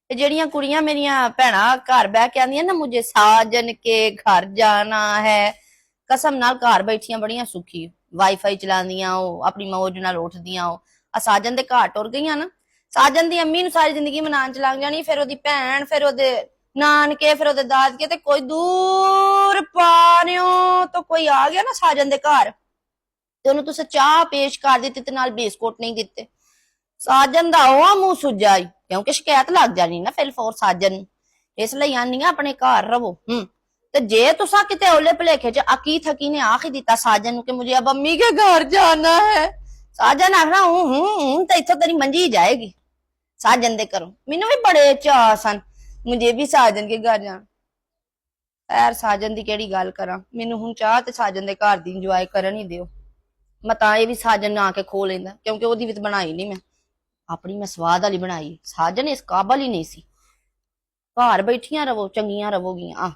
ਜਿਹੜੀਆਂ ਕੁੜੀਆਂ ਮੇਰੀਆਂ ਭੈਣਾਂ ਘਰ ਬਹਿ ਕੇ ਆਂਦੀਆਂ ਨਾ ਮੁਝੇ ਸਾਜਨ ਕੇ ਘਰ ਜਾਣਾ ਹੈ, ਕਸਮ ਨਾਲ ਘਰ ਬੈਠੀਆਂ ਬੜੀਆਂ ਸੁਖੀ, ਵਾਈਫਾਈ ਚਲਾਉਂਦੀਆਂ ਉਹ, ਆਪਣੀ ਮੌਜ ਨਾਲ ਉੱਠਦੀਆਂ ਉਹ। ਆ ਸਾਜਨ ਦੇ ਘਰ ਟੁਰ ਗਈਆਂ ਨਾ, ਸਾਜਨ ਦੀ ਅੰਮੀ ਨੂੰ ਸਾਰੀ ਜ਼ਿੰਦਗੀ ਮਨਾਉਣ ਚ ਲੱਗ ਜਾਣੀ, ਫਿਰ ਉਹਦੀ ਭੈਣ, ਫਿਰ ਉਹਦੇ ਨਾਨਕੇ, ਫਿਰ ਉਹਦੇ ਦਾਦਕੇ, ਤੇ ਕੋਈ ਦੂਰ ਪਾਰਿਓ ਤੋਂ ਕੋਈ ਆ ਗਿਆ ਨਾ ਸਾਜਨ ਦੇ ਘਰ ਤੇ ਉਹਨੂੰ ਤੁਸੀਂ ਚਾਹ ਪੇਸ਼ ਕਰ ਦਿੱਤੀ ਤੇ ਨਾਲ ਬਿਸਕੁਟ ਨਹੀਂ ਦਿੱਤੇ, ਸਾਜਨ ਦਾ ਉਹ ਮੂੰਹ ਸੁੱਜਾ ਈ, ਕਿਉਂਕਿ ਸ਼ਿਕਾਇਤ ਲੱਗ ਜਾਣੀ ਨਾ ਫਿਰ ਫੋਰ ਸਾਜਨ ਨੂੰ। ਇਸ ਲਈ ਆਨੀ ਆ ਆਪਣੇ ਘਰ ਰਵੋ। ਤੇ ਜੇ ਤੁਸਾਂ ਕਿਤੇ ਓਲੇ ਭਲੇਖੇ ਚ ਅਕੀ ਥਕੀ ਨੇ ਆਖ ਹੀ ਦਿੱਤਾ ਸਾਜਨ ਨੂੰ ਕਿ मुझे अब अम्मी के घर जाना है, साजन आखना हूं तो इथों तेरी मंजी जाएगी साजन दे घरों। मैनू भी बड़े चाह सन मुझे भी साजन के घर जाना। खैर साजन दी केड़ी गल करा, मैनू हुण चाह ते साजन दे घर दी इंजॉय करन ही दिओ। मैं तां ये भी साजन ने आके खो लेंदा, क्योंकि ओदी भी बनाई नहीं मैं अपनी, मैं स्वाद वाली बनाई, साजन इस काबल ही नहीं सी। घर बैठियां रवो, चंगियां रवोगियां।